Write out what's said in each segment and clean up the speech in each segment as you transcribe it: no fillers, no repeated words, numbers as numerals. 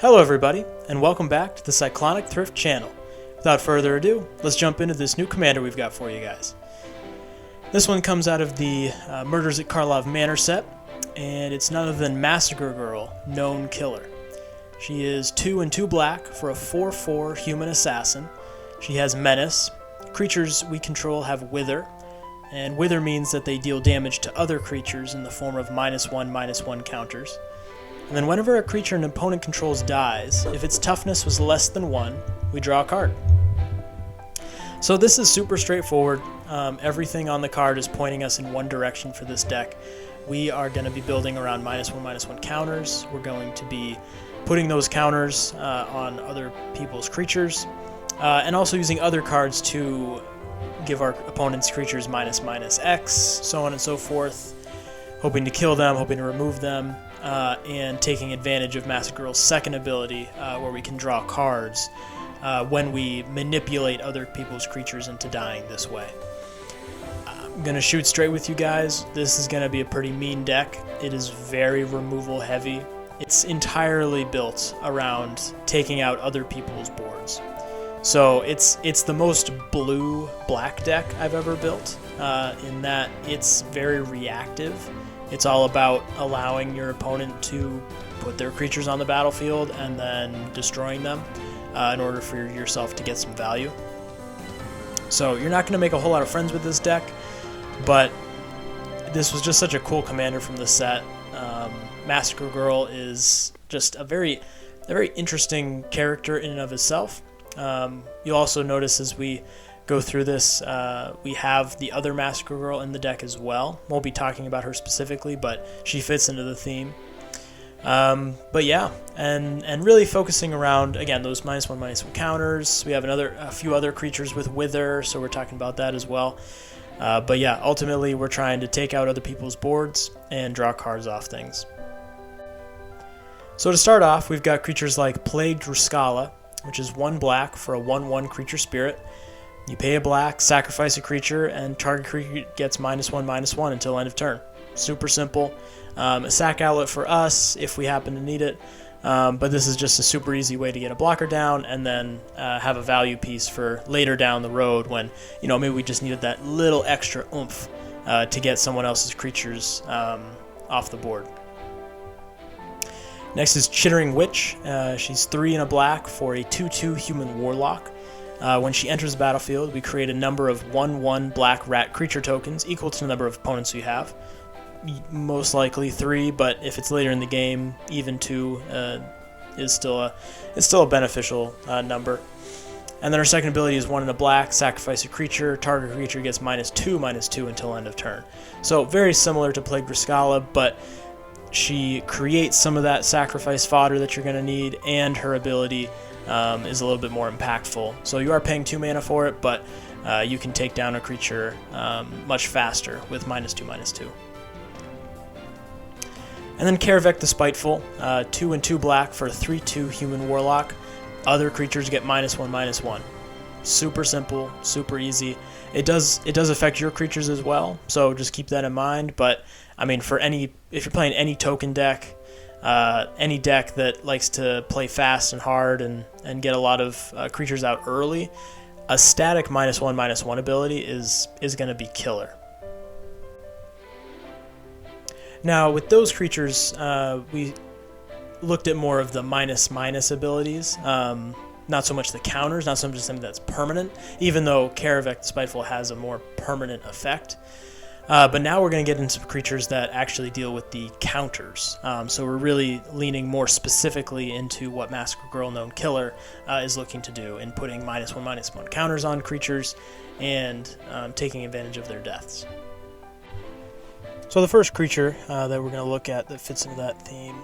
Hello everybody, and welcome back to the Cyclonic Thrift channel. Without further ado, let's jump into this new commander we've got for you guys. This one comes out of the Murders at Karlov Manor set, and it's none other than Massacre Girl, Known Killer. She is 2 and 2 black for a 4/4 human assassin. She has Menace. Creatures we control have Wither, and Wither means that they deal damage to other creatures in the form of -1/-1 counters. And then whenever a creature an opponent controls dies, if its toughness was less than 1, we draw a card. So this is super straightforward. Everything on the card is pointing us in one direction for this deck. We are going to be building around -1/-1 counters. We're going to be putting those counters on other people's creatures, and also using other cards to give our opponent's creatures --X, so on and so forth, hoping to kill them, hoping to remove them, and taking advantage of Massacre Girl's second ability, where we can draw cards when we manipulate other people's creatures into dying this way. I'm going to shoot straight with you guys. This is going to be a pretty mean deck. It is very removal heavy. It's entirely built around taking out other people's boards. So it's the most blue-black deck I've ever built, in that it's very reactive. It's all about allowing your opponent to put their creatures on the battlefield and then destroying them in order for yourself to get some value. So you're not going to make a whole lot of friends with this deck, but this was just such a cool commander from the set. Massacre Girl is just a very interesting character in and of itself. You'll also notice as we go through this, we have the other Massacre Girl in the deck as well. Won't be talking about her specifically, but she fits into the theme. But yeah, and really focusing around, again, those -1/-1 counters. We have a few other creatures with Wither, so we're talking about that as well. But yeah, ultimately we're trying to take out other people's boards and draw cards off things. So to start off, we've got creatures like Plagued Ruscala, which is 1 black for a 1/1 creature spirit. You pay a black, sacrifice a creature, and target creature gets -1/-1 until end of turn. Super simple. A sack outlet for us if we happen to need it, but this is just a super easy way to get a blocker down and then have a value piece for later down the road when, maybe we just needed that little extra oomph to get someone else's creatures off the board. Next is Chittering Witch. She's 3 and a black for a 2/2 human warlock. When she enters the battlefield, we create a number of 1/1 black rat creature tokens equal to the number of opponents we have. Most likely 3, but if it's later in the game, even 2 is still a beneficial number. And then our second ability is 1 and a black, sacrifice a creature, target creature gets -2/-2 until end of turn. So very similar to Plagued Ruscala, but she creates some of that sacrifice fodder that you're going to need, and her ability is a little bit more impactful. So you are paying 2 mana for it, but you can take down a creature much faster with -2/-2. And then Karlov the Spiteful, 2 and 2 black for a 3/2 human warlock. Other creatures get -1/-1. Super simple, super easy. It does affect your creatures as well, so just keep that in mind. But I mean, if you're playing any token deck, any deck that likes to play fast and hard and get a lot of creatures out early, a static -1/-1 ability is going to be killer. Now, with those creatures, we looked at more of the --/ abilities, not so much the counters, not so much something that's permanent, even though Karlov the Spiteful has a more permanent effect. But now we're going to get into creatures that actually deal with the counters. So we're really leaning more specifically into what Massacre Girl Known Killer is looking to do in putting -1/-1 counters on creatures and taking advantage of their deaths. So the first creature that we're going to look at that fits into that theme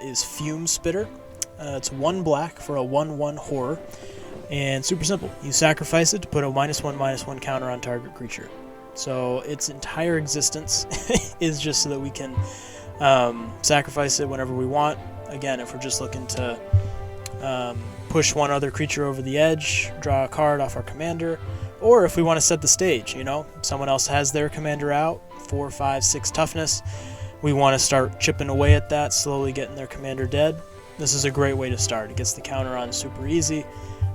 is Fume Spitter. It's 1 black for a 1/1 horror, and super simple. You sacrifice it to put a -1/-1 counter on target creature. So its entire existence is just so that we can sacrifice it whenever we want. Again, if we're just looking to push one other creature over the edge, draw a card off our commander, or if we want to set the stage, someone else has their commander out, 4, 5, 6 toughness. We want to start chipping away at that, slowly getting their commander dead. this is a great way to start. It gets the counter on super easy,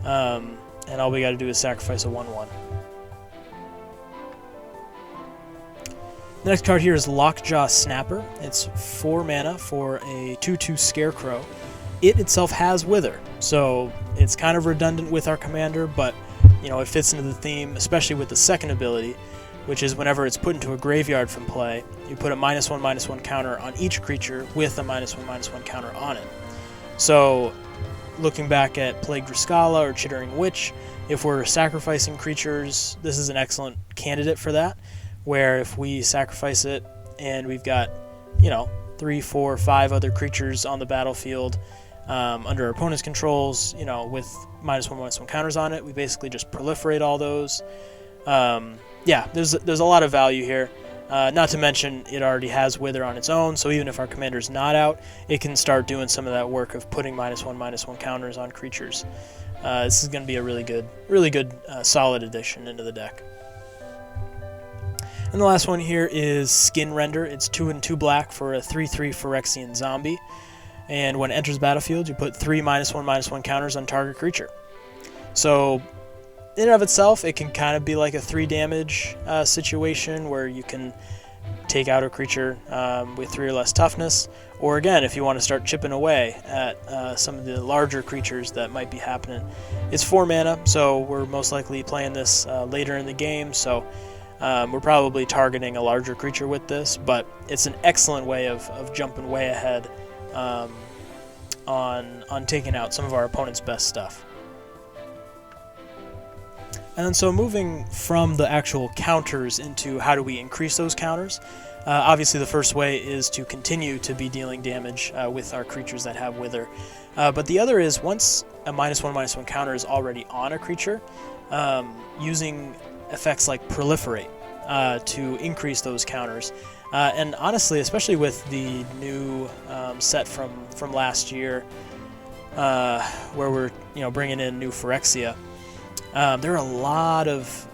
and all we got to do is sacrifice a 1/1. The next card here is Lockjaw Snapper. It's 4 mana for a 2/2 Scarecrow. It itself has Wither, so it's kind of redundant with our commander, but it fits into the theme, especially with the second ability, which is whenever it's put into a graveyard from play, you put a -1/-1 counter on each creature with a -1/-1 counter on it. So, looking back at Plague Driscala or Chittering Witch, if we're sacrificing creatures, this is an excellent candidate for that, where if we sacrifice it and we've got, 3, 4, 5 other creatures on the battlefield under our opponent's controls, with -1/-1 counters on it, we basically just proliferate all those. Yeah, there's a lot of value here. Not to mention, it already has Wither on its own, so even if our commander's not out, it can start doing some of that work of putting -1/-1 counters on creatures. This is going to be a really good, solid addition into the deck. And the last one here is Skin Render. It's 2 and 2 black for a 3/3 Phyrexian zombie. And when it enters the battlefield, you put 3 -1/-1 counters on target creature. So, in and of itself, it can kind of be like a 3 damage situation where you can take out a creature with 3 or less toughness. Or again, if you want to start chipping away at some of the larger creatures that might be happening. It's 4 mana, so we're most likely playing this later in the game, so we're probably targeting a larger creature with this, but it's an excellent way of jumping way ahead on taking out some of our opponent's best stuff. And then so moving from the actual counters into how do we increase those counters, obviously the first way is to continue to be dealing damage with our creatures that have Wither. But the other is once a -1/-1 counter is already on a creature, using effects like Proliferate to increase those counters. And honestly, especially with the new set from last year, where we're bringing in new Phyrexia, there are a lot of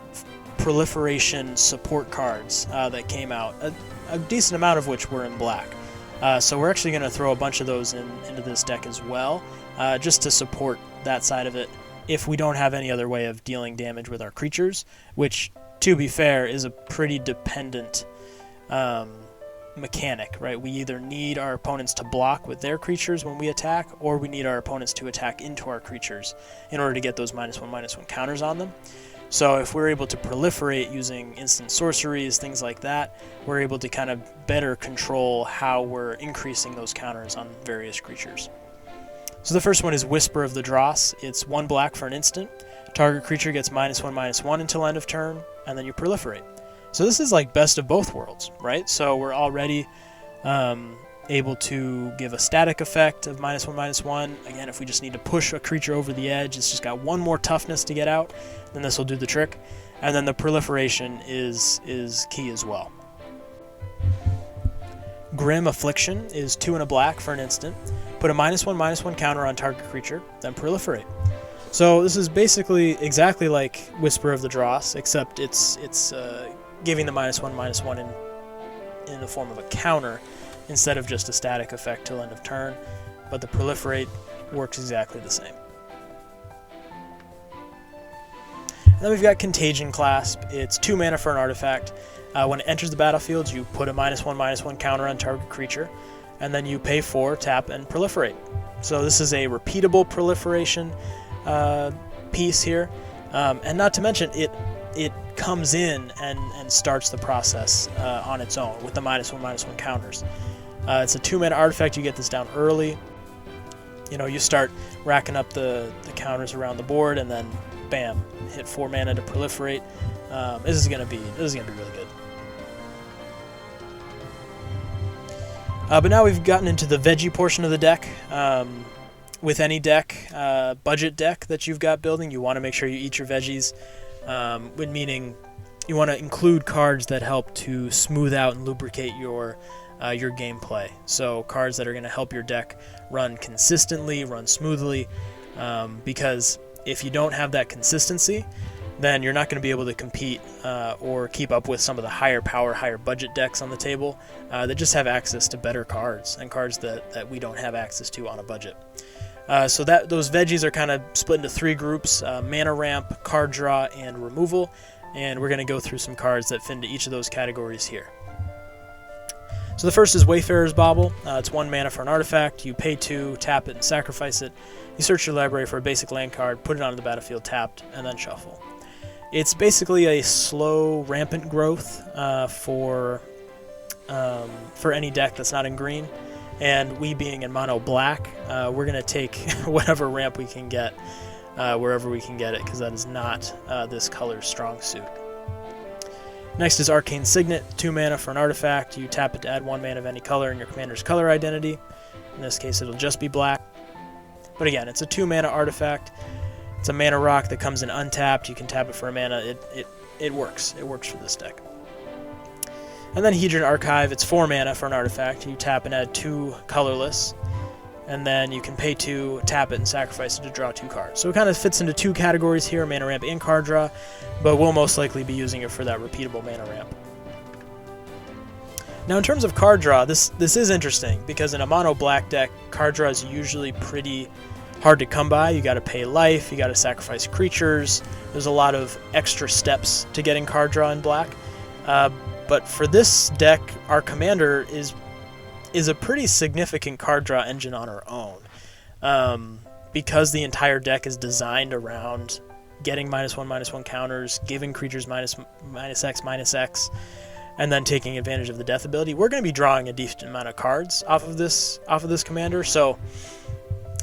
Proliferation support cards that came out, a decent amount of which were in black. So we're actually going to throw a bunch of those into this deck as well, just to support that side of it if we don't have any other way of dealing damage with our creatures, which, to be fair, is a pretty dependent mechanic, right? We either need our opponents to block with their creatures when we attack, or we need our opponents to attack into our creatures in order to get those -1/-1 counters on them. So if we're able to proliferate using instant sorceries, things like that, we're able to kind of better control how we're increasing those counters on various creatures. So the first one is Whisper of the Dross. It's 1 black for an instant. Target creature gets -1/-1 until end of turn, and then you proliferate. So this is like best of both worlds, right? So we're already able to give a static effect of -1/-1. Again, if we just need to push a creature over the edge, it's just got 1 more toughness to get out, then this will do the trick. And then the proliferation is key as well. Grim Affliction is 2 and a black for an instant. Put a -1/-1 counter on target creature, then proliferate. So this is basically exactly like Whisper of the Dross, except it's giving the -1/-1 in the form of a counter instead of just a static effect till end of turn, but the proliferate works exactly the same. And then we've got Contagion Clasp. It's 2 mana for an artifact. When it enters the battlefield, you put a -1/-1 counter on target creature, and then you pay 4, tap, and proliferate. So this is a repeatable proliferation piece here, and not to mention it comes in and starts the process on its own with the -1/-1 counters. It's a 2 mana artifact. You get this down early. You start racking up the counters around the board, and then bam, hit 4 mana to proliferate. This is gonna be really good. But now we've gotten into the veggie portion of the deck. With any deck, budget deck that you've got building, you want to make sure you eat your veggies, meaning you want to include cards that help to smooth out and lubricate your gameplay. So cards that are going to help your deck run consistently, run smoothly, because if you don't have that consistency, then you're not going to be able to compete or keep up with some of the higher power, higher budget decks on the table that just have access to better cards and cards that we don't have access to on a budget. So that those veggies are kind of split into 3 groups: mana ramp, card draw, and removal. And we're going to go through some cards that fit into each of those categories here. So the first is Wayfarer's Bauble. It's 1 mana for an artifact. You pay 2, tap it, and sacrifice it. You search your library for a basic land card, put it onto the battlefield tapped, and then shuffle. It's basically a slow, rampant growth for any deck that's not in green. And we being in mono black, we're going to take whatever ramp we can get, wherever we can get it, because that is not this color's strong suit. Next is Arcane Signet, 2 mana for an artifact. You tap it to add 1 mana of any color in your commander's color identity. In this case, it'll just be black. But again, it's a 2 mana artifact. It's a mana rock that comes in untapped. You can tap it for a mana. It works. It works for this deck. And then Hedron Archive, it's 4 mana for an artifact. You tap and add 2 colorless. And then you can pay 2, tap it, and sacrifice it to draw 2 cards. So it kind of fits into 2 categories here, mana ramp and card draw, but we'll most likely be using it for that repeatable mana ramp. Now in terms of card draw, this is interesting, because in a mono black deck, card draw is usually pretty hard to come by. You got to pay life, you got to sacrifice creatures. There's a lot of extra steps to getting card draw in black. But for this deck, our commander is a pretty significant card draw engine on her own, because the entire deck is designed around getting -1/-1 counters, giving creatures -X/-X, and then taking advantage of the death ability. We're going to be drawing a decent amount of cards off of this commander, so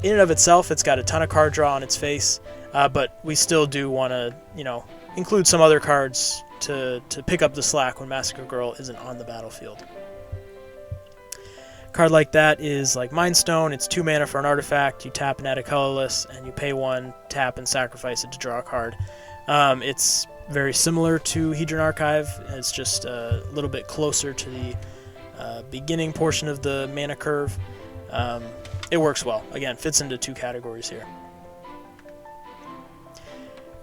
in and of itself, it's got a ton of card draw on its face, but we still do want to, include some other cards to pick up the slack when Massacre Girl isn't on the battlefield. A card like that is like Mind Stone. It's 2 mana for an artifact. You tap and add a colorless, and you pay 1, tap and sacrifice it to draw a card. It's very similar to Hedron Archive. It's just a little bit closer to the beginning portion of the mana curve. It works well. Again, fits into 2 categories here.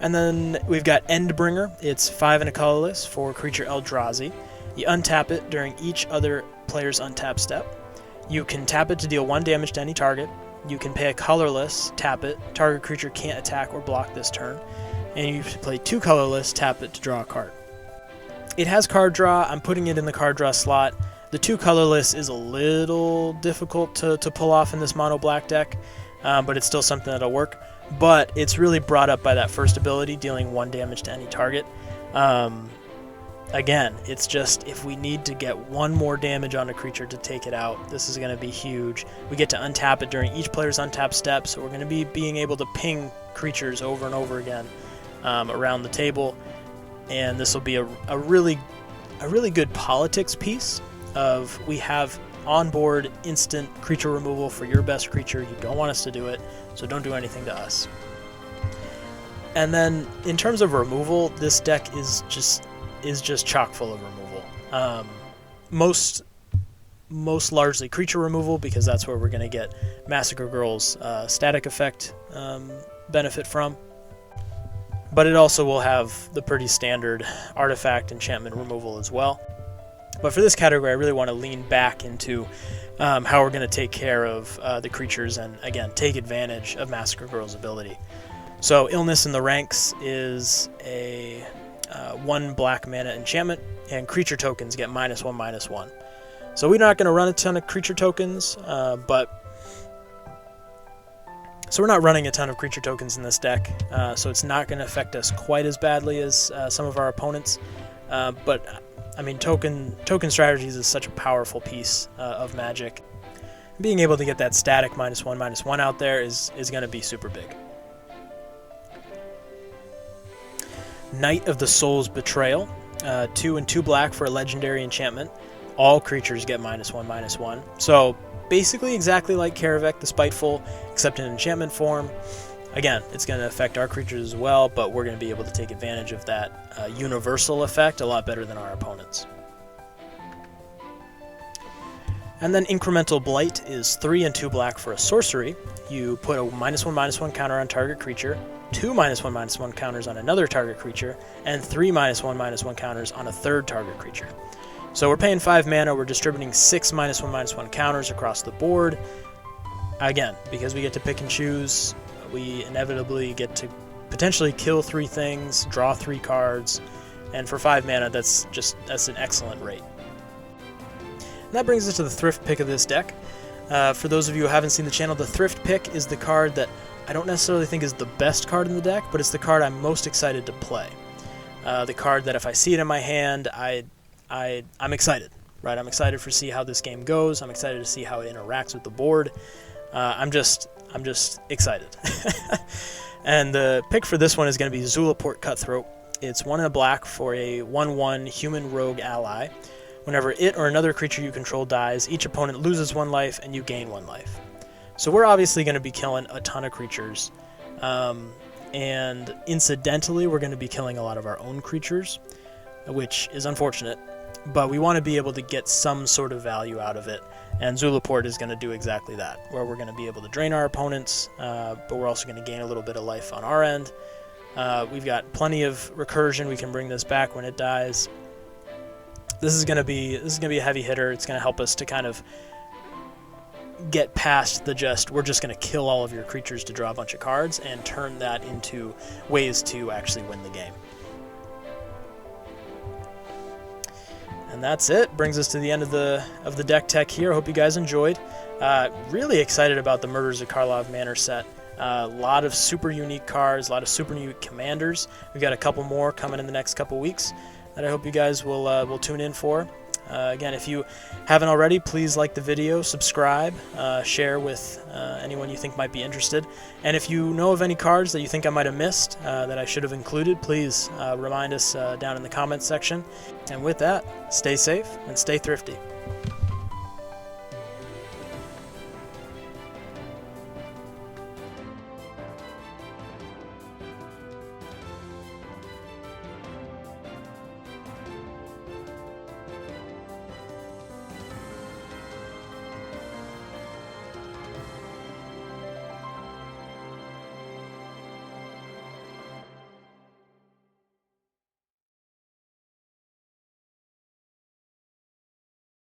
And then we've got Endbringer. It's 5 and a colorless for creature Eldrazi. You untap it during each other player's untap step. You can tap it to deal 1 damage to any target. You can pay a colorless, tap it. Target creature can't attack or block this turn. And you play 2 colorless, tap it to draw a card. It has card draw. I'm putting it in the card draw slot. The 2 colorless is a little difficult to pull off in this mono black deck, but it's still something that'll work. But it's really brought up by that first ability, dealing 1 damage to any target. Again, it's just if we need to get 1 more damage on a creature to take it out, this is going to be huge. We get to untap it during each player's untap step, so we're going to be being able to ping creatures over and over again around the table. And this will be a really good politics piece of we have onboard instant creature removal for your best creature. You don't want us to do it, so don't do anything to us. And then in terms of removal, this deck is just chock full of removal. Most largely creature removal, because that's where we're going to get Massacre Girl's static effect benefit from. But it also will have the pretty standard artifact enchantment removal as well. But for this category, I really want to lean back into how we're going to take care of the creatures and, again, take advantage of Massacre Girl's ability. So Illness in the Ranks is a 1 black mana enchantment, and creature tokens get -1/-1. So we're not going to run a ton of creature tokens, so we're not running a ton of creature tokens in this deck, so it's not going to affect us quite as badly as some of our opponents. But I mean, token strategies is such a powerful piece of Magic. Being able to get that static -1/-1 out there is going to be super big. Knight of the Soul's Betrayal, 2 and 2 black for a legendary enchantment. All creatures get -1/-1. So basically exactly like Karavek the Spiteful, except in enchantment form. Again, it's going to affect our creatures as well, but we're going to be able to take advantage of that universal effect a lot better than our opponents. And then Incremental Blight is 3 and 2 black for a sorcery. You put a -1/-1 counter on target creature, 2 -1/-1 counters on another target creature, and 3 -1/-1 counters on a third target creature. So we're paying 5 mana, we're distributing 6 -1/-1 counters across the board. again, because we get to pick and choose, we inevitably get to potentially kill 3 things, draw 3 cards, and for 5 mana, that's an excellent rate. And that brings us to the Thrift pick of this deck. For those of you who haven't seen the channel, the Thrift pick is the card that I don't necessarily think is the best card in the deck, but it's the card I'm most excited to play. The card that if I see it in my hand, I'm excited, right? I'm excited to see how this game goes. I'm excited to see how it interacts with the board. I'm just excited. And the pick for this one is going to be Zulaport Cutthroat. It's 1 and a black for a 1/1 human rogue ally. Whenever it or another creature you control dies, each opponent loses 1 life and you gain 1 life. So we're obviously going to be killing a ton of creatures. And incidentally, we're going to be killing a lot of our own creatures, which is unfortunate. But we want to be able to get some sort of value out of it, and Zulaport is going to do exactly that, where we're going to be able to drain our opponents, but we're also going to gain a little bit of life on our end. We've got plenty of recursion. We can bring this back when it dies. This is going to be a heavy hitter. It's going to help us to kind of get past the we're just going to kill all of your creatures to draw a bunch of cards and turn that into ways to actually win the game. And that's it. Brings us to the end of the deck tech here. I hope you guys enjoyed. Really excited about the Murders at Karlov Manor set. A lot of super unique cards, a lot of super unique commanders. We've got a couple more coming in the next couple weeks that I hope you guys will tune in for. Again, if you haven't already, please like the video, subscribe, share with anyone you think might be interested. And if you know of any cards that you think I might have missed that I should have included, please remind us down in the comments section. And with that, stay safe and stay thrifty.